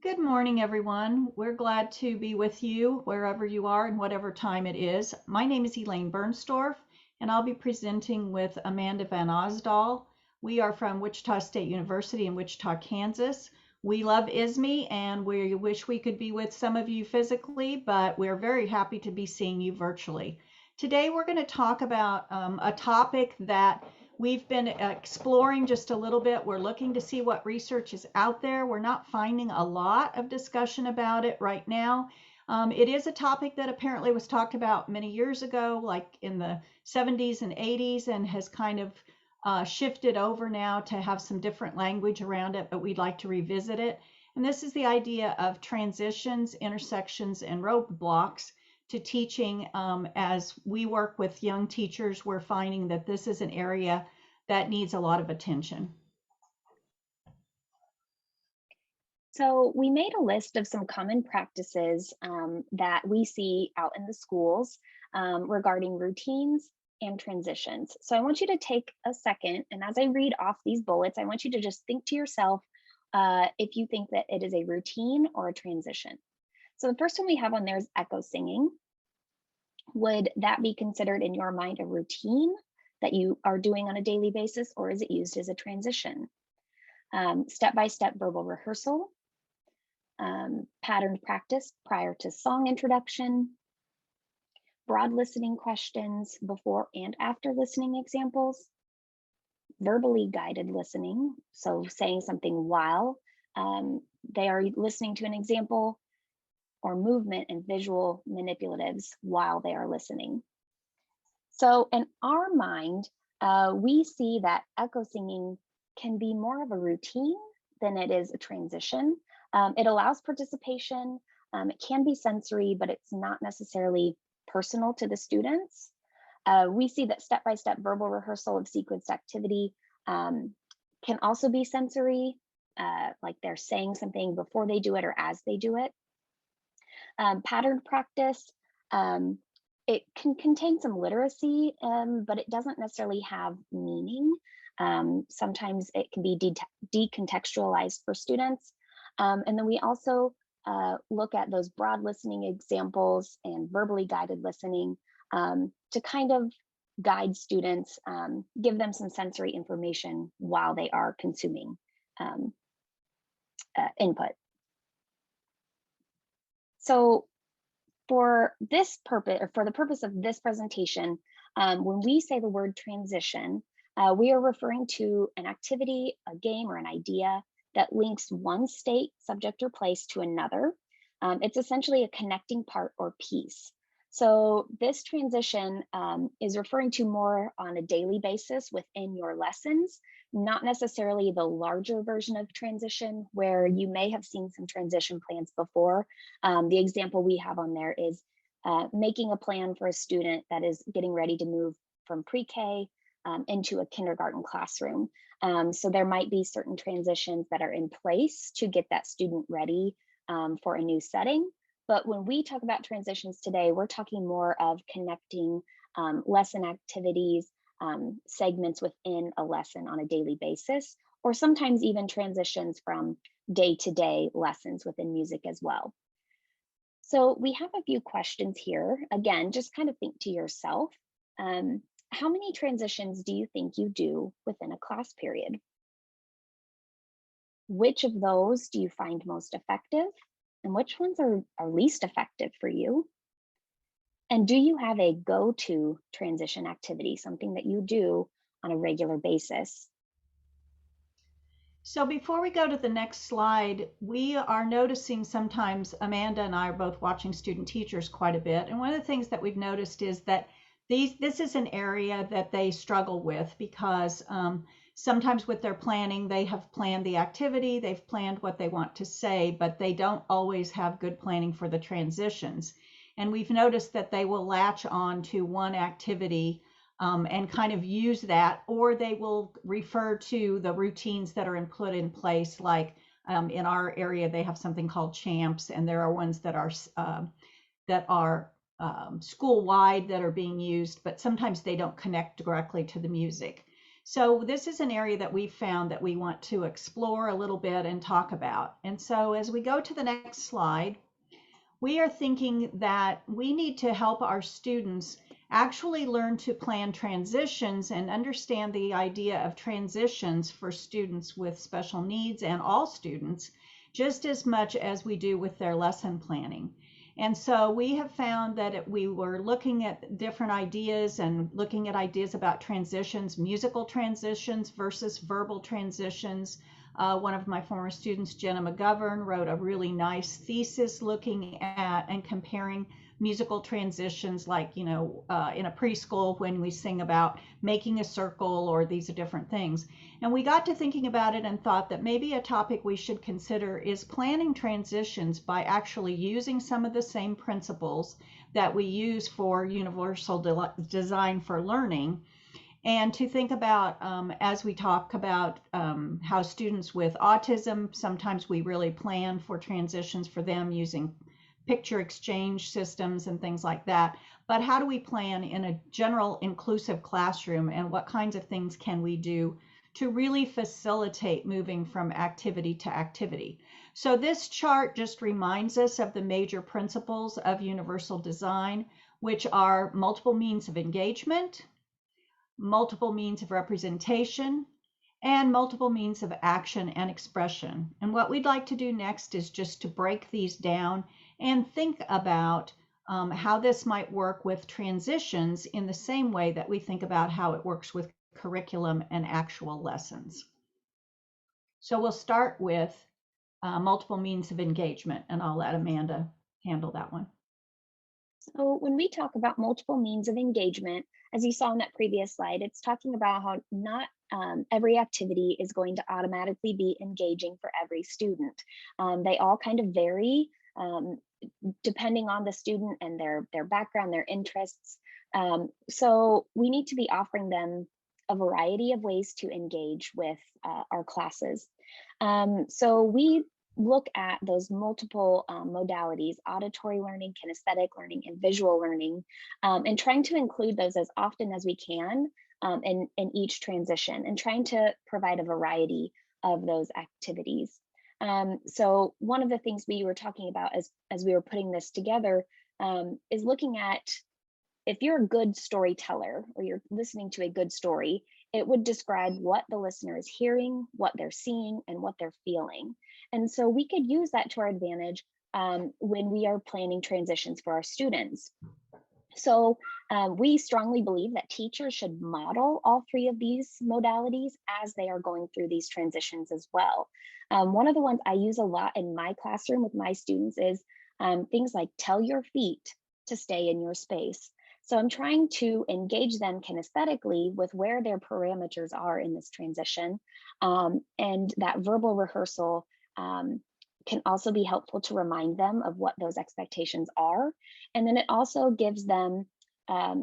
Good morning, everyone. We're glad to be with you wherever you are and whatever time it is. My name is Elaine Bernstorff, and I'll be presenting with Amanda Van Osdal. We are from Wichita State University in Wichita, Kansas. We love ISME, and we wish we could be with some of you physically, but we're very happy to be seeing you virtually. Today, we're going to talk about a topic that we've been exploring just a little bit. We're looking to see what research is out there. We're not finding a lot of discussion about it right now. It is a topic that apparently was talked about many years ago, like in the 70s and 80s, and has kind of shifted over now to have some different language around it, but we'd like to revisit it. And this is the idea of transitions, intersections, and roadblocks to teaching. As we work with young teachers, we're finding that this is an area that needs a lot of attention. So we made a list of some common practices that we see out in the schools regarding routines and transitions. So I want you to take a second, and as I read off these bullets, I want you to just think to yourself if you think that it is a routine or a transition. So the first one we have on there is echo singing. Would that be considered in your mind a routine that you are doing on a daily basis, or is it used as a transition? Step-by-step verbal rehearsal, patterned practice prior to song introduction, broad listening questions before and after listening examples, verbally guided listening, so saying something while they are listening to an example, or movement and visual manipulatives while they are listening. So in our mind, we see that echo singing can be more of a routine than it is a transition. It allows participation. It can be sensory, but it's not necessarily personal to the students. We see that step-by-step verbal rehearsal of sequenced activity can also be sensory, like they're saying something before they do it or as they do it. Patterned practice, it can contain some literacy, but it doesn't necessarily have meaning. Sometimes it can be decontextualized for students. And then we also look at those broad listening examples and verbally guided listening to kind of guide students, give them some sensory information while they are consuming input. So for this purpose, or for the purpose of this presentation, when we say the word transition, we are referring to an activity, a game, or an idea that links one state, subject, or place to another. It's essentially a connecting part or piece. So this transition is referring to more on a daily basis within your lessons, not necessarily the larger version of transition where you may have seen some transition plans before. The example we have on there is making a plan for a student that is getting ready to move from pre-K into a kindergarten classroom. So there might be certain transitions that are in place to get that student ready for a new setting. But when we talk about transitions today, we're talking more of connecting lesson activities, segments within a lesson on a daily basis, or sometimes even transitions from day-to-day lessons within music as well. So we have a few questions here. Again, just kind of think to yourself, how many transitions do you think you do within a class period? Which of those do you find most effective? And which ones are least effective for you? And do you have a go-to transition activity, something that you do on a regular basis? So before we go to the next slide, we are noticing sometimes, Amanda and I are both watching student teachers quite a bit. And one of the things that we've noticed is that this is an area that they struggle with because sometimes with their planning, they have planned the activity, they've planned what they want to say, but they don't always have good planning for the transitions. And we've noticed that they will latch on to one activity and kind of use that, or they will refer to the routines that are put in place. Like in our area, they have something called champs, and there are ones that are school-wide that are being used, but sometimes they don't connect directly to the music. So this is an area that we've found that we want to explore a little bit and talk about. And so as we go to the next slide, we are thinking that we need to help our students actually learn to plan transitions and understand the idea of transitions for students with special needs and all students just as much as we do with their lesson planning. And so we have found that we were looking at different ideas and looking at ideas about transitions, musical transitions versus verbal transitions. One of my former students, Jenna McGovern, wrote a really nice thesis looking at and comparing musical transitions, like, in a preschool when we sing about making a circle or these are different things. And we got to thinking about it and thought that maybe a topic we should consider is planning transitions by actually using some of the same principles that we use for universal design for learning, and to think about, as we talk about how students with autism, sometimes we really plan for transitions for them using picture exchange systems and things like that. But how do we plan in a general inclusive classroom, and what kinds of things can we do to really facilitate moving from activity to activity? So this chart just reminds us of the major principles of universal design, which are multiple means of engagement, multiple means of representation, and multiple means of action and expression. And what we'd like to do next is just to break these down and think about how this might work with transitions in the same way that we think about how it works with curriculum and actual lessons. So we'll start with multiple means of engagement, and I'll let Amanda handle that one. So when we talk about multiple means of engagement, as you saw in that previous slide, it's talking about how not every activity is going to automatically be engaging for every student. They all kind of vary depending on the student and their background, their interests. So we need to be offering them a variety of ways to engage with our classes. So we look at those multiple modalities: auditory learning, kinesthetic learning, and visual learning, and trying to include those as often as we can in each transition, and trying to provide a variety of those activities. So one of the things we were talking about as we were putting this together is looking at, if you're a good storyteller or you're listening to a good story, it would describe what the listener is hearing, what they're seeing, and what they're feeling. And so we could use that to our advantage when we are planning transitions for our students. So we strongly believe that teachers should model all three of these modalities as they are going through these transitions as well. One of the ones I use a lot in my classroom with my students is things like tell your feet to stay in your space. So I'm trying to engage them kinesthetically with where their parameters are in this transition. And that verbal rehearsal can also be helpful to remind them of what those expectations are. And then it also gives them,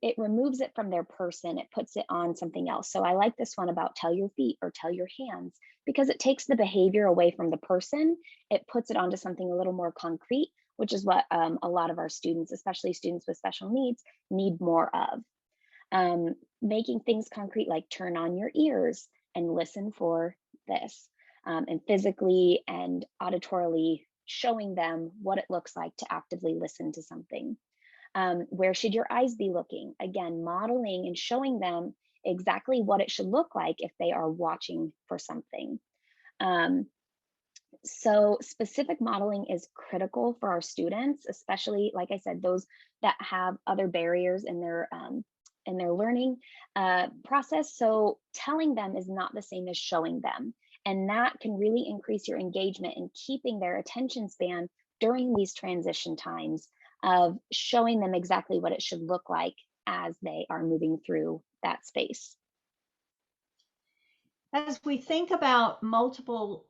it removes it from their person, it puts it on something else. So I like this one about tell your feet or tell your hands, because it takes the behavior away from the person, it puts it onto something a little more concrete, which is what a lot of our students, especially students with special needs, need more of. Making things concrete, like turn on your ears and listen for this, and physically and auditorily showing them what it looks like to actively listen to something. Where should your eyes be looking? Again, modeling and showing them exactly what it should look like if they are watching for something. So specific modeling is critical for our students, especially, like I said, those that have other barriers in their learning process. So telling them is not the same as showing them. And that can really increase your engagement in keeping their attention span during these transition times, of showing them exactly what it should look like as they are moving through that space. As we think about multiple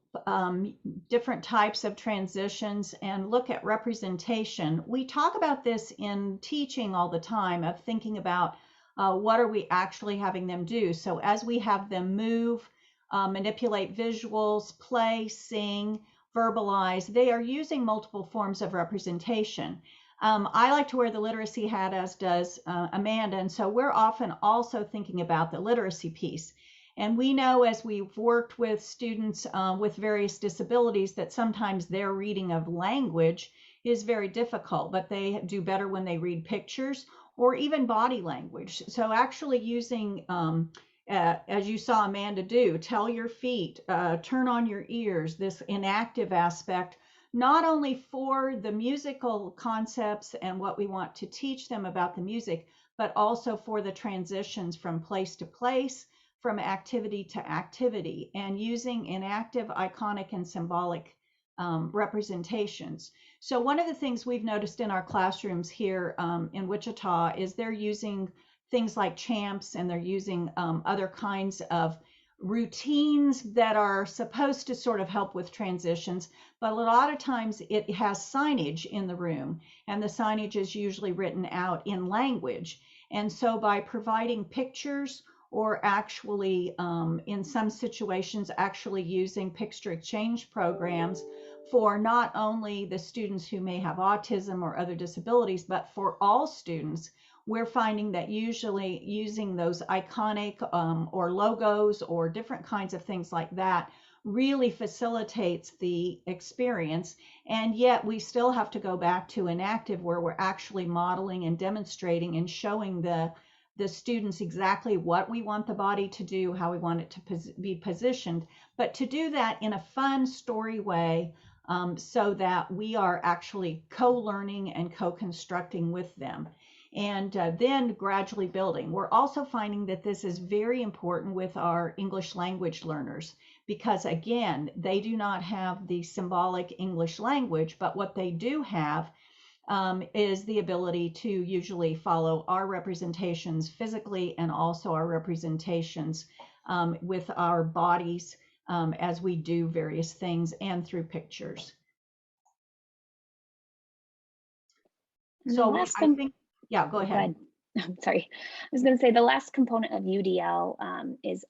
different types of transitions and look at representation, we talk about this in teaching all the time, of thinking about what are we actually having them do. So as we have them move, manipulate visuals, play, sing, verbalize, they are using multiple forms of representation. I like to wear the literacy hat, as does Amanda, and so we're often also thinking about the literacy piece. And we know as we've worked with students with various disabilities that sometimes their reading of language is very difficult, but they do better when they read pictures or even body language. So actually using, as you saw Amanda do, tell your feet, turn on your ears, this inactive aspect, not only for the musical concepts and what we want to teach them about the music, but also for the transitions from place to place, from activity to activity, and using inactive, iconic, and symbolic representations. So one of the things we've noticed in our classrooms here in Wichita is they're using things like champs, and they're using other kinds of routines that are supposed to sort of help with transitions, but a lot of times it has signage in the room, and the signage is usually written out in language. And so by providing pictures, or actually in some situations actually using picture exchange programs for not only the students who may have autism or other disabilities, but for all students, we're finding that usually using those iconic or logos or different kinds of things like that really facilitates the experience. And yet we still have to go back to inactive, where we're actually modeling and demonstrating and showing the students exactly what we want the body to do, how we want it to be positioned, but to do that in a fun story way, so that we are actually co-learning and co-constructing with them. And then gradually building. We're also finding that this is very important with our English language learners, because again, they do not have the symbolic English language, but what they do have is the ability to usually follow our representations physically, and also our representations with our bodies as we do various things, and through pictures. And So last I think, yeah, go ahead. I'm sorry. I was going to say the last component of UDL is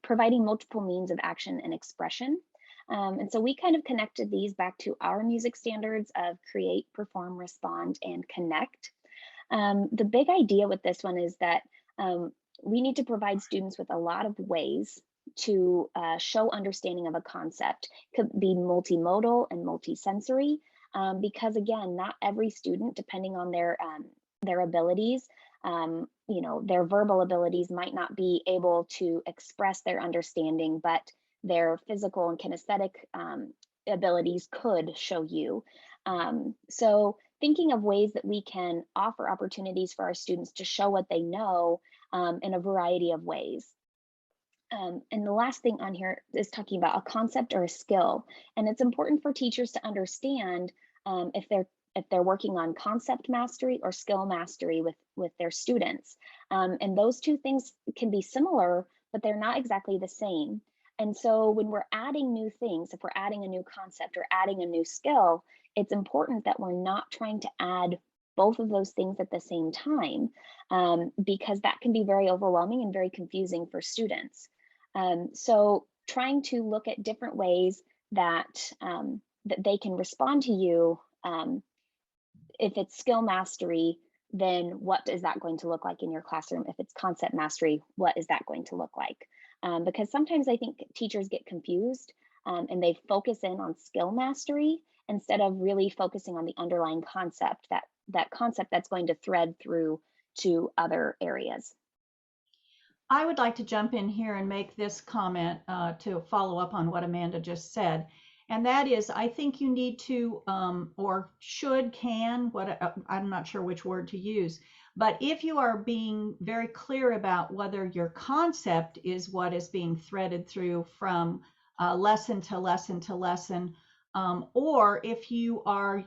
providing multiple means of action and expression. And so we kind of connected these back to our music standards of create, perform, respond, and connect. The big idea with this one is that we need to provide students with a lot of ways to show understanding of a concept. It could be multimodal and multisensory, because again, not every student, depending on their abilities, their verbal abilities might not be able to express their understanding, but their physical and kinesthetic abilities could show you. So thinking of ways that we can offer opportunities for our students to show what they know in a variety of ways. And the last thing on here is talking about a concept or a skill. And it's important for teachers to understand if they're working on concept mastery or skill mastery with their students. And those two things can be similar, but they're not exactly the same. And so when we're adding new things, if we're adding a new concept or adding a new skill, it's important that we're not trying to add both of those things at the same time, because that can be very overwhelming and very confusing for students. So trying to look at different ways that that they can respond to you. If it's skill mastery, then what is that going to look like in your classroom? If it's concept mastery, what is that going to look like? Because sometimes I think teachers get confused and they focus in on skill mastery instead of really focusing on the underlying concept, that concept that's going to thread through to other areas. I would like to jump in here and make this comment to follow up on what Amanda just said. And that is, I think you need to, or should, I'm not sure which word to use, but if you are being very clear about whether your concept is what is being threaded through from lesson to lesson to lesson, or if you are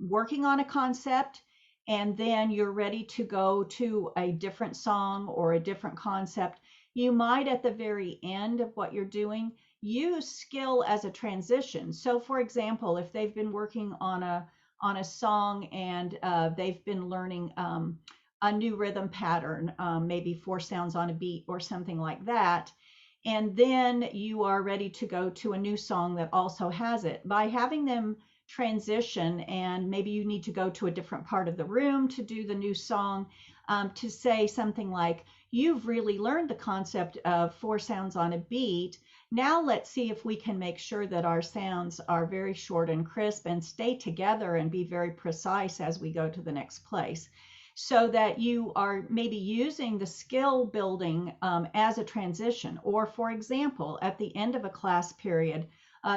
working on a concept and then you're ready to go to a different song or a different concept, you might at the very end of what you're doing use skill as a transition. So for example, if they've been working on a song and they've been learning a new rhythm pattern, maybe 4 sounds on a beat or something like that, and then you are ready to go to a new song that also has it, by having them transition, and maybe you need to go to a different part of the room to do the new song, to say something like, you've really learned the concept of 4 sounds on a beat. Now let's see if we can make sure that our sounds are very short and crisp and stay together and be very precise as we go to the next place. So that you are maybe using the skill building as a transition, or for example, at the end of a class period,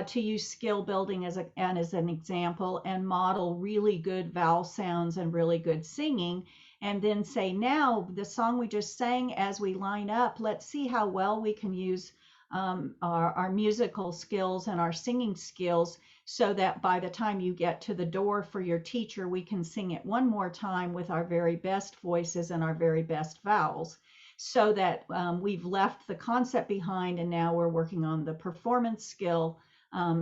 to use skill building as an example and model really good vowel sounds and really good singing. And then say, now the song we just sang, as we line up, let's see how well we can use our musical skills and our singing skills, so that by the time you get to the door for your teacher, we can sing it one more time with our very best voices and our very best vowels, so that we've left the concept behind and now we're working on the performance skill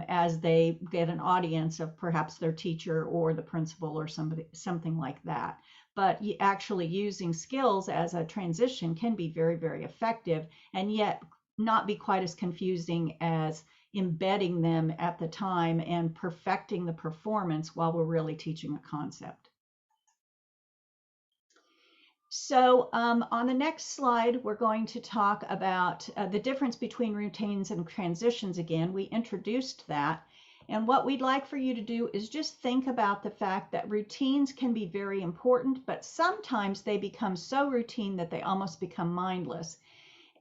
as they get an audience of perhaps their teacher or the principal or something like that. But actually using skills as a transition can be very, very effective, and yet not be quite as confusing as embedding them at the time and perfecting the performance while we're really teaching a concept. So on the next slide, we're going to talk about the difference between routines and transitions again. We introduced that. And what we'd like for you to do is just think about the fact that routines can be very important, but sometimes they become so routine that they almost become mindless.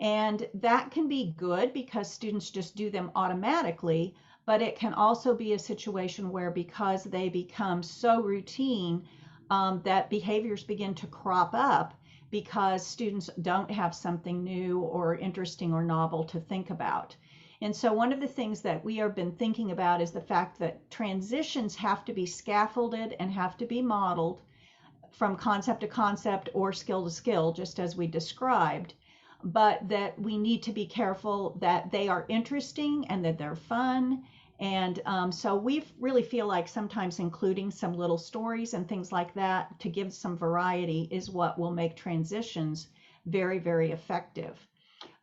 And that can be good because students just do them automatically, but it can also be a situation where, because they become so routine, that behaviors begin to crop up because students don't have something new or interesting or novel to think about. And so one of the things that we have been thinking about is the fact that transitions have to be scaffolded and have to be modeled from concept to concept or skill to skill, just as we described, but that we need to be careful that they are interesting and that they're fun. And so we really feel like sometimes including some little stories and things like that to give some variety is what will make transitions very, very effective.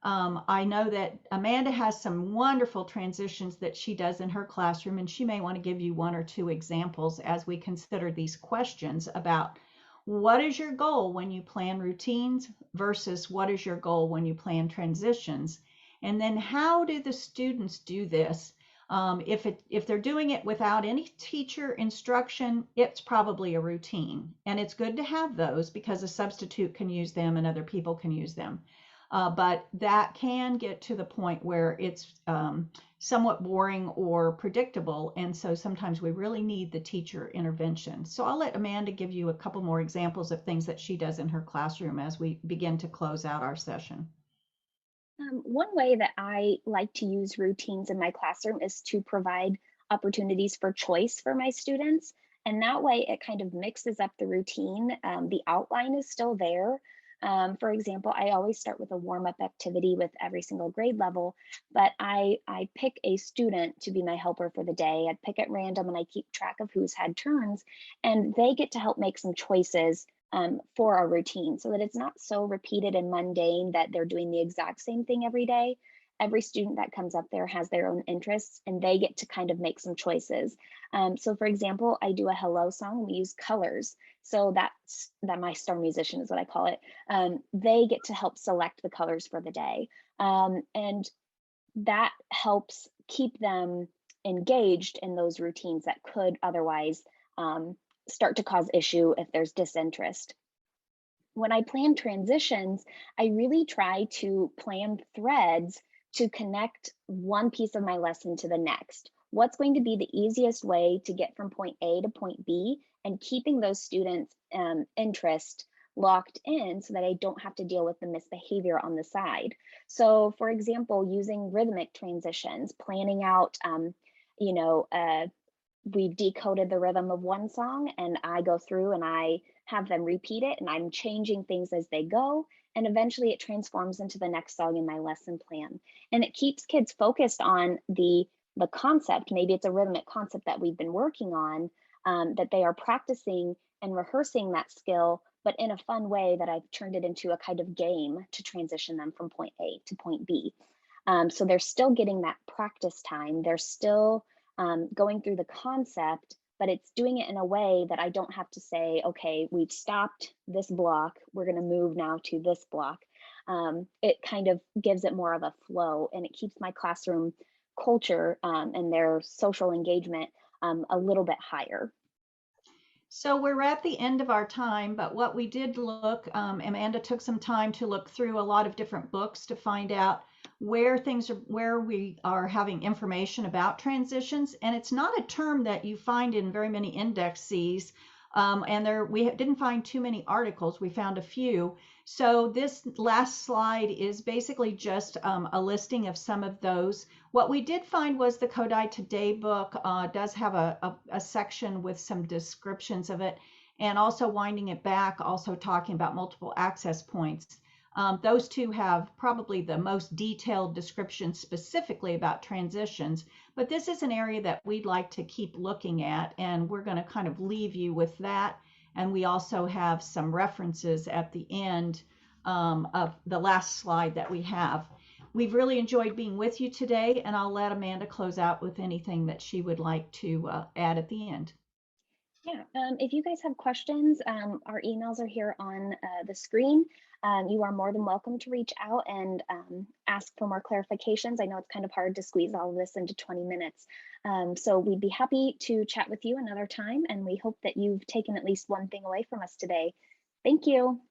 I know that Amanda has some wonderful transitions that she does in her classroom, and she may want to give you one or two examples as we consider these questions about what is your goal when you plan routines versus what is your goal when you plan transitions? And then how do the students do this? If they're doing it without any teacher instruction, it's probably a routine. And it's good to have those because a substitute can use them and other people can use them. But that can get to the point where it's somewhat boring or predictable. And so sometimes we really need the teacher intervention. So I'll let Amanda give you a couple more examples of things that she does in her classroom as we begin to close out our session. One way that I like to use routines in my classroom is to provide opportunities for choice for my students. And that way it kind of mixes up the routine. The outline is still there. For example, I always start with a warm-up activity with every single grade level, but I pick a student to be my helper for the day. I pick at random and I keep track of who's had turns, and they get to help make some choices for our routine so that it's not so repeated and mundane that they're doing the exact same thing every day. Every student that comes up there has their own interests and they get to kind of make some choices. So for example, I do a hello song and we use colors. So that my star musician is what I call it. They get to help select the colors for the day. And that helps keep them engaged in those routines that could otherwise start to cause issue if there's disinterest. When I plan transitions, I really try to plan threads to connect one piece of my lesson to the next. What's going to be the easiest way to get from point A to point B, and keeping those students' interest locked in so that I don't have to deal with the misbehavior on the side. So, for example, using rhythmic transitions, planning out, you know, we've decoded the rhythm of one song and I go through and I have them repeat it and I'm changing things as they go. And eventually it transforms into the next song in my lesson plan. And it keeps kids focused on the concept. Maybe it's a rhythmic concept that we've been working on, that they are practicing and rehearsing that skill, but in a fun way that I've turned it into a kind of game to transition them from point A to point B. So they're still getting that practice time. They're still going through the concept, but it's doing it in a way that I don't have to say, okay, we've stopped this block, we're going to move now to this block. it kind of gives it more of a flow, and it keeps my classroom culture and their social engagement a little bit higher. So we're at the end of our time, but what we did look, Amanda took some time to look through a lot of different books to find out where we are having information about transitions. And it's not a term that you find in very many indexes. And we didn't find too many articles. We found a few. So this last slide is basically just a listing of some of those. What we did find was the Kodai Today book does have a section with some descriptions of it, and also winding it back, also talking about multiple access points. Those two have probably the most detailed description specifically about transitions, but this is an area that we'd like to keep looking at, and we're going to kind of leave you with that. And we also have some references at the end of the last slide that we have. We've really enjoyed being with you today, and I'll let Amanda close out with anything that she would like to add at the end. Yeah, if you guys have questions, our emails are here on the screen. You are more than welcome to reach out and ask for more clarifications. I know it's kind of hard to squeeze all of this into 20 minutes. So we'd be happy to chat with you another time, and we hope that you've taken at least one thing away from us today. Thank you.